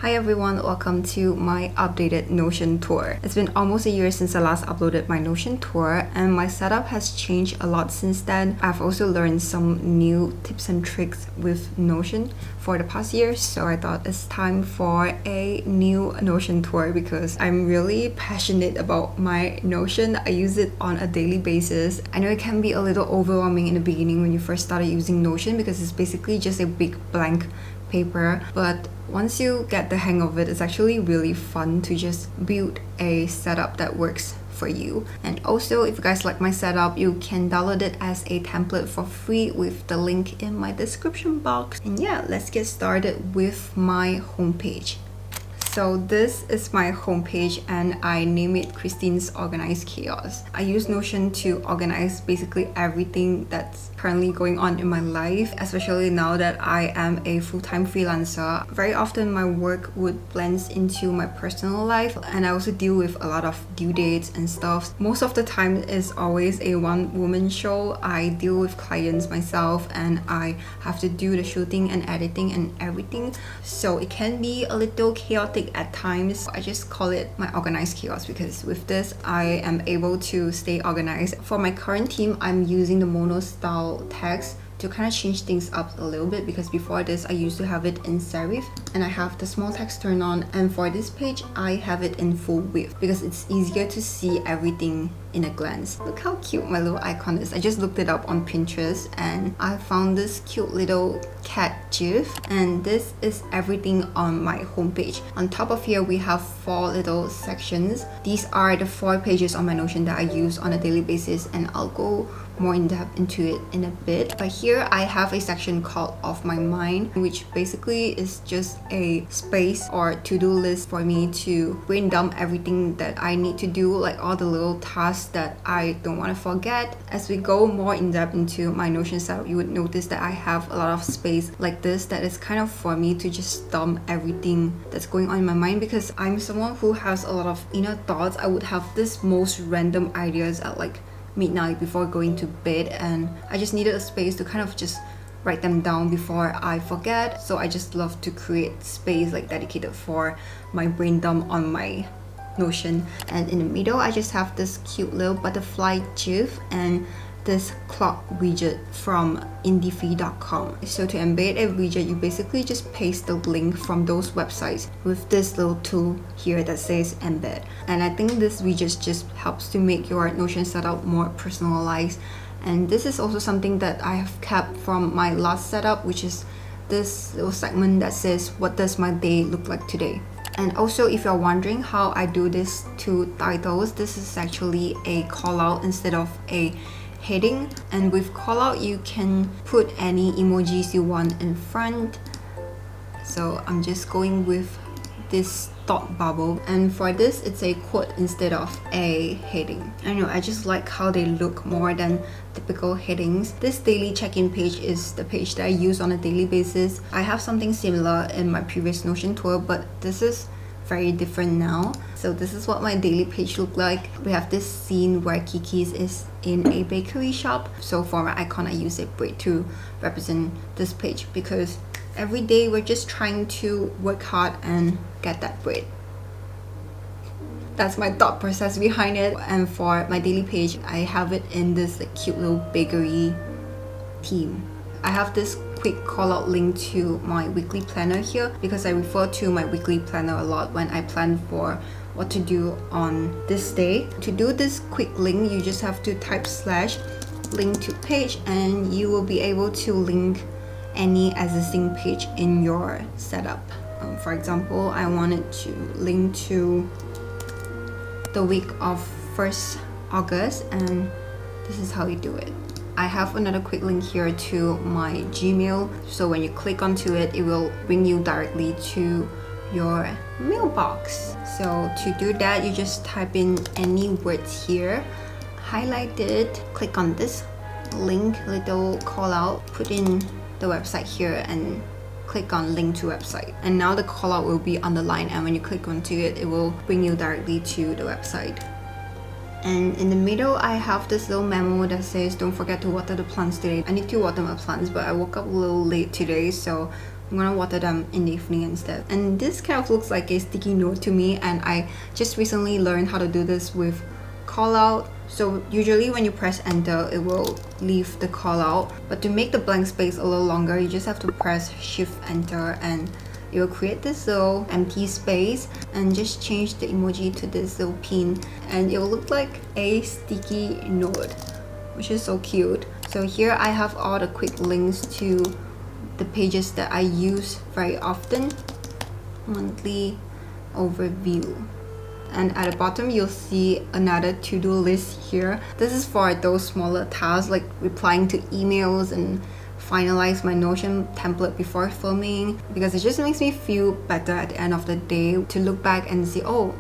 Hi everyone, welcome to my updated Notion tour. It's been almost a year since I last uploaded my Notion tour and my setup has changed a lot since then. I've also learned some new tips and tricks with Notion for the past year, so I thought it's time for a new Notion tour because I'm really passionate about my Notion. I use it on a daily basis. I know it can be a little overwhelming in the beginning when you first started using Notion because it's basically just a big blank paper, but once you get the hang of it, it's actually really fun to just build a setup that works for you. And also, if you guys like my setup, you can download it as a template for free with the link in my description box. And yeah, let's get started with my homepage. So this is my homepage and I name it Christine's Organized Chaos. I use Notion to organize basically everything that's currently going on in my life, especially now that I am a full-time freelancer. Very often my work would blend into my personal life and I also deal with a lot of due dates and stuff. Most of the time it's always a one-woman show. I deal with clients myself and I have to do the shooting and editing and everything. So it can be a little chaotic at times. I just call it my organized chaos because with this I am able to stay organized. For my current theme, I'm using the mono style text to kind of change things up a little bit because before this I used to have it in serif and I have the small text turned on, and for this page I have it in full width because it's easier to see everything in a glance. Look how cute my little icon is. I just looked it up on Pinterest and I found this cute little cat gif, and this is everything on my homepage. On top of here we have 4 little sections. These are the 4 pages on my Notion that I use on a daily basis, and I'll go more in depth into it in a bit. But here I have a section called Off My Mind, which basically is just a space or to-do list for me to brain dump everything that I need to do, like all the little tasks that I don't want to forget. As we go more in depth into my Notion setup, you would notice that I have a lot of space like this that is kind of for me to just dump everything that's going on in my mind, because I'm someone who has a lot of inner thoughts. I would have this most random ideas at like midnight before going to bed, and I just needed a space to kind of just write them down before I forget. So I just love to create space like dedicated for my brain dump on my Notion. And in the middle I just have this cute little butterfly gif and this clock widget from indiefee.com. So to embed a widget, you basically just paste the link from those websites with this little tool here that says embed. And I think this widget just helps to make your Notion setup more personalized. And this is also something that I have kept from my last setup, which is this little segment that says, what does my day look like today? And also, if you're wondering how I do this 2 titles, this is actually a call out instead of a heading, and with callout you can put any emojis you want in front. So I'm just going with this thought bubble, and for this it's a quote instead of a heading. I know, I just like how they look more than typical headings. This daily check-in page is the page that I use on a daily basis. I have something similar in my previous Notion tour, but this is very different now. So this is what my daily page look like. We have this scene where Kiki's is in a bakery shop. So for my icon I use a bread to represent this page because every day we're just trying to work hard and get that bread. That's my thought process behind it. And for my daily page I have it in this like cute little bakery theme. I have this quick call out link to my weekly planner here because I refer to my weekly planner a lot when I plan for what to do on this day. To do this quick link, you just have to type / link to page and you will be able to link any existing page in your setup. For example, I wanted to link to the week of 1st August, and this is how you do it. I have another quick link here to my Gmail, so when you click onto it, it will bring you directly to your mailbox. So to do that, you just type in any words here, highlight it, click on this link, little call out, put in the website here and click on link to website. And now the call out will be underlined, and when you click onto it, it will bring you directly to the website. And in the middle, I have this little memo that says, don't forget to water the plants today. I need to water my plants, but I woke up a little late today, so I'm gonna water them in the evening instead. And this kind of looks like a sticky note to me, and I just recently learned how to do this with call out. So usually when you press enter, it will leave the call out, but to make the blank space a little longer, you just have to press shift enter and it will create this little empty space, and just change the emoji to this little pin and it will look like a sticky note, which is so cute. So here I have all the quick links to the pages that I use very often. Monthly overview. And at the bottom you'll see another to-do list here. This is for those smaller tasks like replying to emails and finalize my Notion template before filming, because it just makes me feel better at the end of the day to look back and see, oh,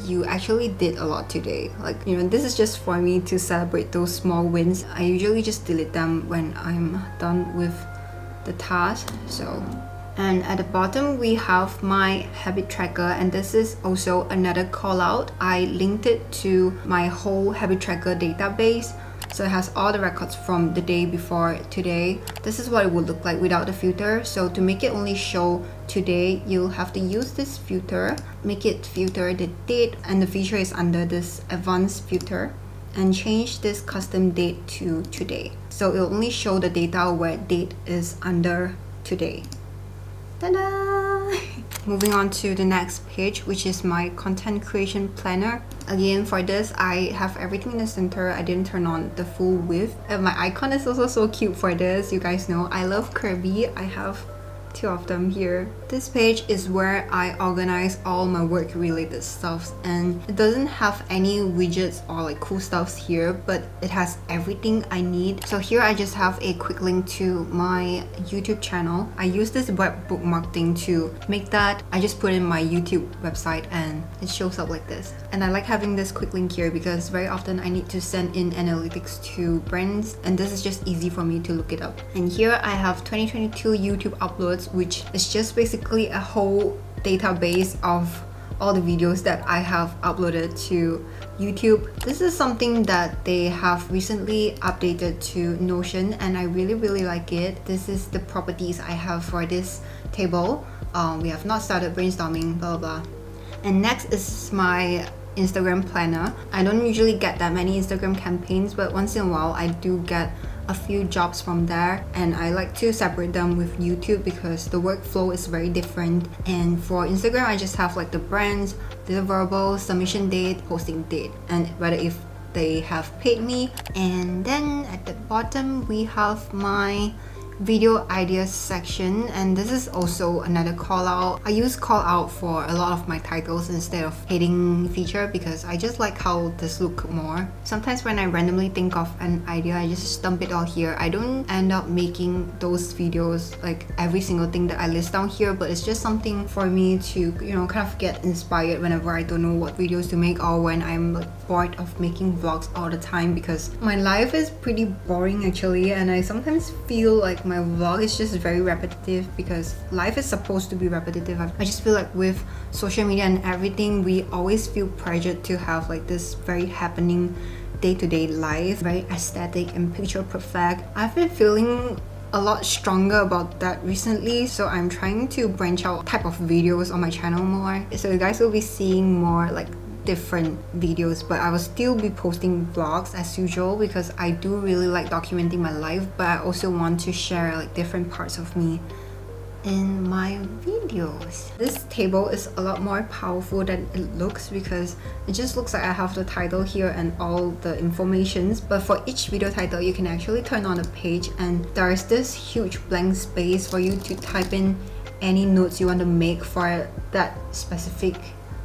you actually did a lot today. Like, you know, this is just for me to celebrate those small wins. I usually just delete them when I'm done with the task. And at the bottom we have my habit tracker, and this is also another call out. I linked it to my whole habit tracker database, so it has all the records from the day before today. This is what it would look like without the filter. So to make it only show today, you'll have to use this filter, make it filter the date, and the feature is under this advanced filter, and change this custom date to today. So it'll only show the data where date is under today. Ta-da! Moving on to the next page, which is my content creation planner. Again, for this, I have everything in the center. I didn't turn on the full width. And my icon is also so cute for this. You guys know I love Kirby. I have two of them here. This page is where I organize all my work related stuff, and it doesn't have any widgets or like cool stuffs here, but it has everything I need. So here I just have a quick link to my YouTube channel. I use this web bookmark thing to make that. I just put in my YouTube website and it shows up like this. And I like having this quick link here because very often I need to send in analytics to brands, and this is just easy for me to look it up. And here I have 2022 YouTube uploads, which is just basically a whole database of all the videos that I have uploaded to YouTube. This is something that they have recently updated to Notion, and I really like it. This is the properties I have for this table. We have not started brainstorming, blah blah. And next is my Instagram planner. I don't usually get that many Instagram campaigns, but once in a while I do get a few jobs from there, and I like to separate them with YouTube because the workflow is very different. And for Instagram, I just have like the brands, deliverables, submission date, posting date, and whether if they have paid me. And then at the bottom we have my video ideas section, and this is also another call out. I use call out for a lot of my titles instead of heading feature because I just like how this look more. Sometimes when I randomly think of an idea, I just dump it all here. I don't end up making those videos like every single thing that I list down here, but it's just something for me to, you know, kind of get inspired whenever I don't know what videos to make, or when I'm like bored of making vlogs all the time, because my life is pretty boring actually, and I sometimes feel like my vlog is just very repetitive because life is supposed to be repetitive. I just feel like with social media and everything, we always feel pressured to have like this very happening day-to-day life, very aesthetic and picture perfect. I've been feeling a lot stronger about that recently, so I'm trying to branch out type of videos on my channel more. So you guys will be seeing more like different videos, but I will still be posting vlogs as usual because I do really like documenting my life, but I also want to share like different parts of me in my videos. This table is a lot more powerful than it looks because it just looks like I have the title here and all the informations, but for each video title you can actually turn on the page and there is this huge blank space for you to type in any notes you want to make for that specific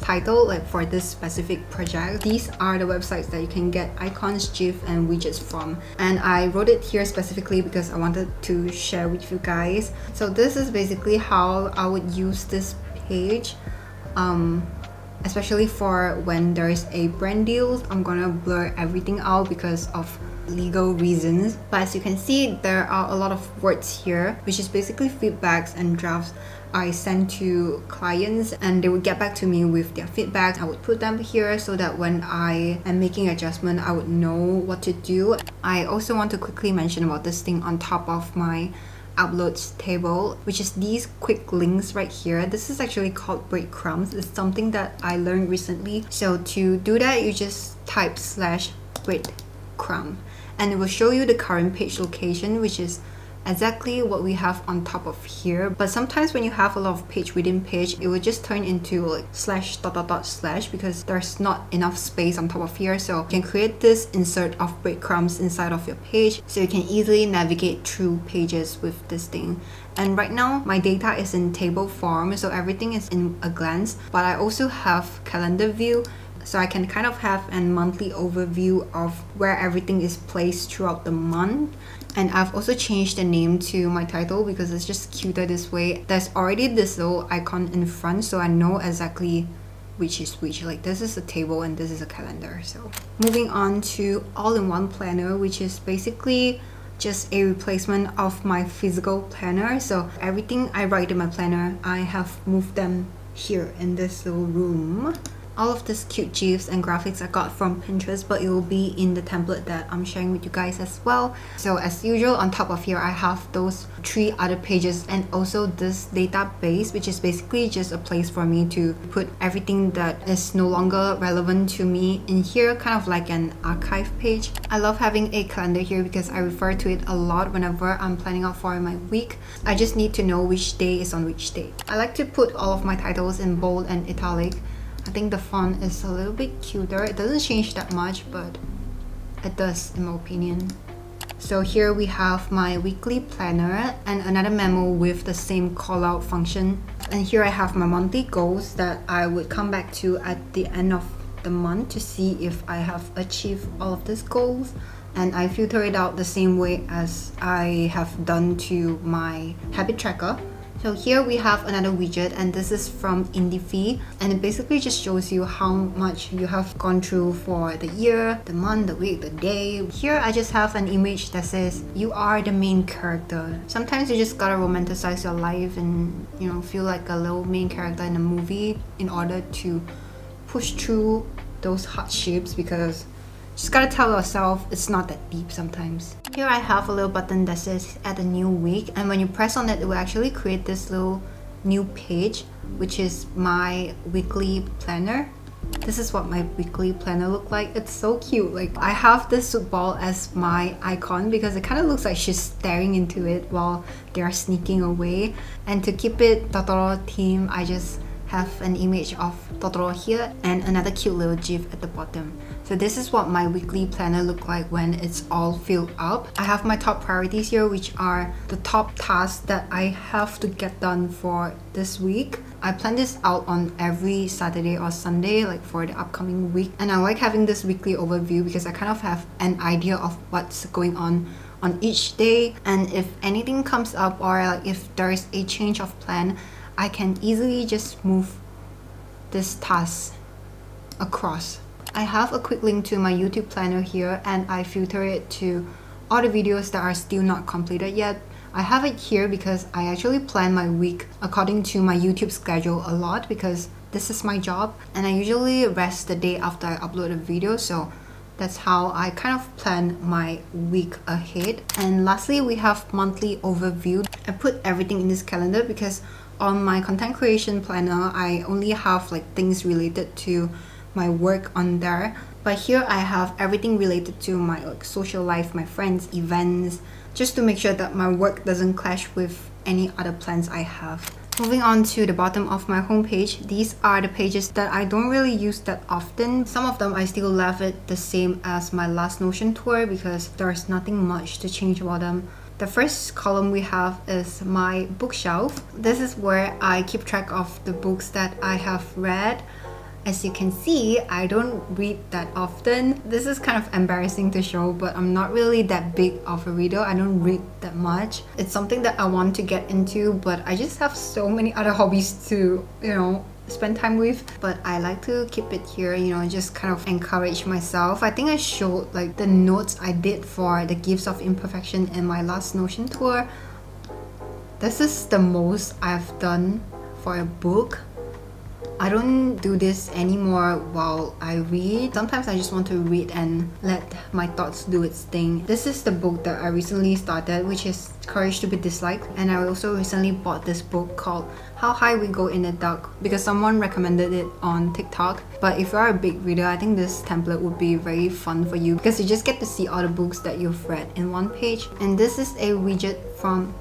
title, like for this specific project. These are the websites that you can get icons, GIF and widgets from, and I wrote it here specifically because I wanted to share with you guys. So this is basically how I would use this page, especially for when there is a brand deal. I'm gonna blur everything out because of legal reasons, but as you can see there are a lot of words here, which is basically feedbacks and drafts I send to clients, and they would get back to me with their feedback. I would put them here so that when I am making adjustment, I would know what to do. I also want to quickly mention about this thing on top of my uploads table, which is these quick links right here. This is actually called breadcrumbs. It's something that I learned recently. So to do that, you just type /breadcrumb and it will show you the current page location, which is exactly what we have on top of here. But sometimes when you have a lot of page within page, it will just turn into like // because there's not enough space on top of here. So you can create this insert of breadcrumbs inside of your page so you can easily navigate through pages with this thing. And right now my data is in table form, so everything is in a glance, but I also have calendar view, so I can kind of have a monthly overview of where everything is placed throughout the month. And I've also changed the name to my title because it's just cuter this way. There's already this little icon in front, so I know exactly which is which. Like this is a table and this is a calendar. So moving on to all-in-one planner, which is basically just a replacement of my physical planner. So everything I write in my planner, I have moved them here in this little room. All of these cute GIFs and graphics I got from Pinterest, but it will be in the template that I'm sharing with you guys as well. So as usual, on top of here I have those 3 other pages and also this database, which is basically just a place for me to put everything that is no longer relevant to me in here, kind of like an archive page. I love having a calendar here because I refer to it a lot whenever I'm planning out for my week. I just need to know which day is on which day. I like to put all of my titles in bold and italic. I think the font is a little bit cuter. It doesn't change that much, but it does in my opinion. So here we have my weekly planner and another memo with the same call out function. And here I have my monthly goals that I would come back to at the end of the month to see if I have achieved all of these goals. And I filter it out the same way as I have done to my habit tracker. So here we have another widget, and this is from Indifee, and it basically just shows you how much you have gone through for the year, the month, the week, the day. Here I just have an image that says you are the main character. Sometimes you just gotta romanticize your life and, you know, feel like a little main character in a movie in order to push through those hardships, because just gotta tell yourself it's not that deep sometimes. Here I have a little button that says add a new week, and when you press on it, it will actually create this little new page, which is my weekly planner. This is what my weekly planner look like. It's so cute. Like I have this soup ball as my icon because it kind of looks like she's staring into it while they are sneaking away. And to keep it Totoro theme, I just have an image of Totoro here and another cute little GIF at the bottom. So this is what my weekly planner look like when it's all filled up. I have my top priorities here, which are the top tasks that I have to get done for this week. I plan this out on every Saturday or Sunday, like for the upcoming week. And I like having this weekly overview because I kind of have an idea of what's going on each day. And if anything comes up, or like if there is a change of plan, I can easily just move this task across. I have a quick link to my YouTube planner here, and I filter it to all the videos that are still not completed yet. I have it here because I actually plan my week according to my YouTube schedule a lot, because this is my job and I usually rest the day after I upload a video. So that's how I kind of plan my week ahead. And lastly, we have monthly overview. I put everything in this calendar because on my content creation planner, I only have like things related to my work on there, but here I have everything related to my like social life, my friends, events, just to make sure that my work doesn't clash with any other plans I have. Moving on to the bottom of my homepage, these are the pages that I don't really use that often. Some of them I still left it the same as my last Notion tour because there's nothing much to change about them. The first column we have is my bookshelf. This is where I keep track of the books that I have read. As you can see, I don't read that often. This is kind of embarrassing to show, but I'm not really that big of a reader. I don't read that much. It's something that I want to get into, but I just have so many other hobbies to, you know, spend time with. But I like to keep it here, you know, just kind of encourage myself. I think I showed like the notes I did for the Gifts of Imperfection in my last Notion tour. This is the most I've done for a book. I don't do this anymore while I read. Sometimes I just want to read and let my thoughts do its thing. This is the book that I recently started, which is Courage to be Disliked. And I also recently bought this book called How High We Go in the Dark because someone recommended it on TikTok. But if you're a big reader, I think this template would be very fun for you because you just get to see all the books that you've read in one page. And this is a widget from...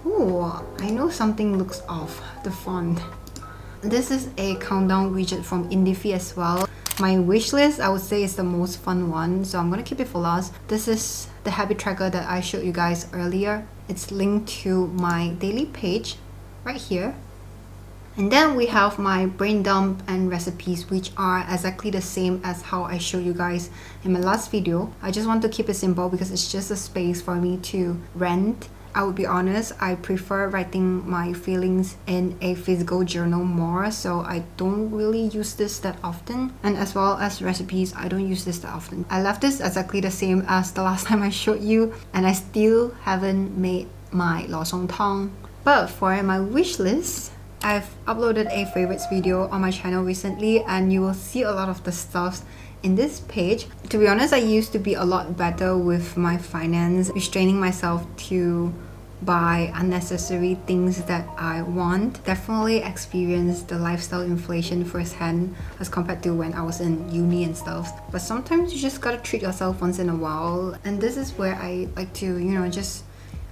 Ooh, I know something looks off, the font. This is a countdown widget from Indify as well. My wish list, I would say, is the most fun one, so I'm gonna keep it for last. This is the habit tracker that I showed you guys earlier. It's linked to my daily page right here. And then we have my brain dump and recipes, which are exactly the same as how I showed you guys in my last video. I just want to keep it simple because it's just a space for me to rant. I would be honest, I prefer writing my feelings in a physical journal more, so I don't really use this that often. And as well as recipes, I don't use this that often. I left this exactly the same as the last time I showed you, and I still haven't made my lo song tong. But for my wish list, I've uploaded a favorites video on my channel recently, and you will see a lot of the stuffs in this page. To be honest, I used to be a lot better with my finance, restraining myself to buy unnecessary things that I want. Definitely experienced the lifestyle inflation firsthand as compared to when I was in uni and stuff. But sometimes you just gotta treat yourself once in a while, and this is where I like to, you know, just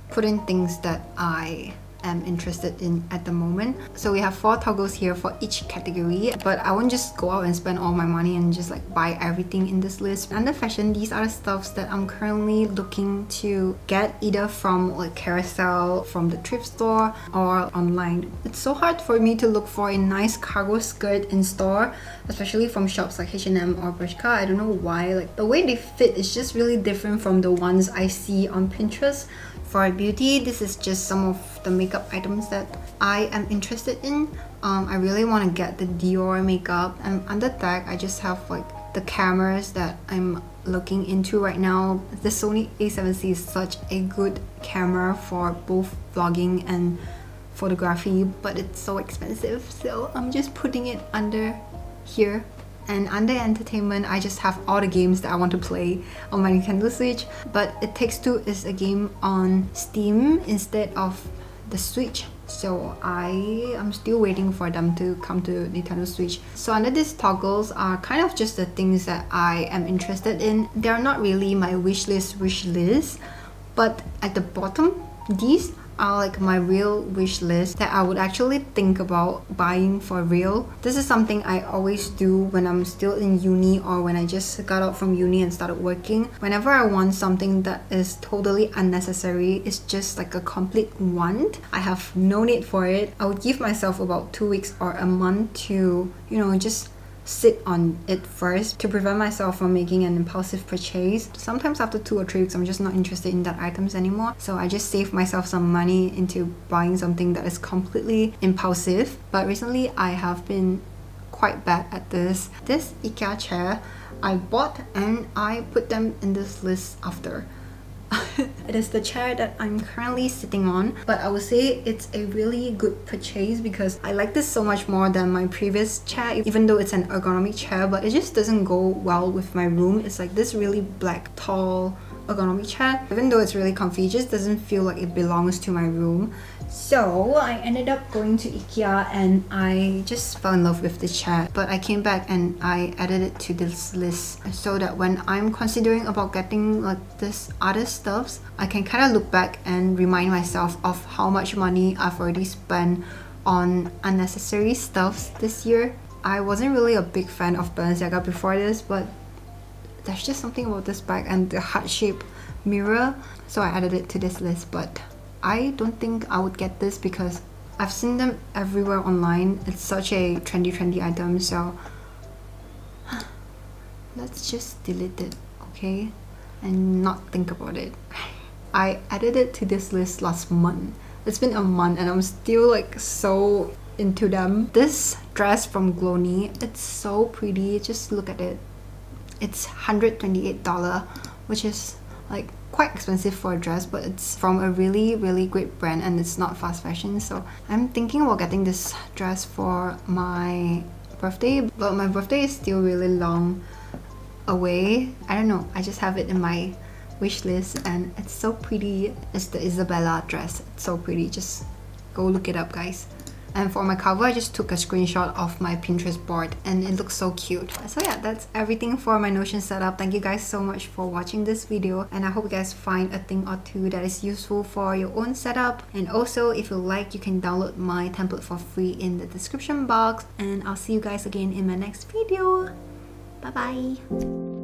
put in things that I am interested in at the moment. So we have 4 toggles here for each category, but I won't just go out and spend all my money and just like buy everything in this list. Under fashion, these are the stuffs that I'm currently looking to get either from like Carousel, from the thrift store, or online. It's so hard for me to look for a nice cargo skirt in store, especially from shops like H&M or Bershka. I don't know why, like the way they fit is just really different from the ones I see on Pinterest. For beauty, this is just some of the makeup items that I am interested in. I really want to get the Dior makeup, and under that I just have like the cameras that I'm looking into right now. The Sony a7C is such a good camera for both vlogging and photography, but it's so expensive, so I'm just putting it under here. And under entertainment, I just have all the games that I want to play on my Nintendo Switch. But It Takes Two is a game on Steam instead of the Switch, so I am still waiting for them to come to Nintendo Switch. So under these toggles are kind of just the things that I am interested in. They're not really my wish list, but at the bottom, these are like my real wish list that I would actually think about buying for real. This is something I always do when I'm still in uni or when I just got out from uni and started working. Whenever I want something that is totally unnecessary, it's just like a complete want, I have no need for it, I would give myself about 2 weeks or a month to, you know, just sit on it first to prevent myself from making an impulsive purchase. Sometimes after 2 or 3 weeks, I'm just not interested in that items anymore. So I just save myself some money into buying something that is completely impulsive. But recently, I have been quite bad at this. This IKEA chair I bought and I put them in this list after. It is the chair that I'm currently sitting on, but I would say it's a really good purchase because I like this so much more than my previous chair, even though it's an ergonomic chair, but it just doesn't go well with my room. It's like this really black, tall ergonomic chair. Even though it's really comfy, it just doesn't feel like it belongs to my room. So I ended up going to IKEA and I just fell in love with this chair. But I came back and I added it to this list so that when I'm considering about getting like this other stuffs, I can kind of look back and remind myself of how much money I've already spent on unnecessary stuffs this year. I wasn't really a big fan of Balenciaga before this, but there's just something about this bag and the heart-shaped mirror, so I added it to this list. But I don't think I would get this because I've seen them everywhere online. It's such a trendy item, so let's just delete it, okay? And not think about it. I added it to this list last month. It's been a month and I'm still like so into them. This dress from Glony, it's so pretty. Just look at it. It's $128, which is like quite expensive for a dress, but it's from a really great brand and it's not fast fashion. So I'm thinking about getting this dress for my birthday, but my birthday is still really long away. I don't know, I just have it in my wish list and it's so pretty. It's the Isabella dress. It's so pretty. Just go look it up, guys. And for my cover, I just took a screenshot of my Pinterest board and it looks so cute. So yeah, that's everything for my Notion setup. Thank you guys so much for watching this video, and I hope you guys find a thing or two that is useful for your own setup. And also, if you like, you can download my template for free in the description box. And I'll see you guys again in my next video. Bye bye.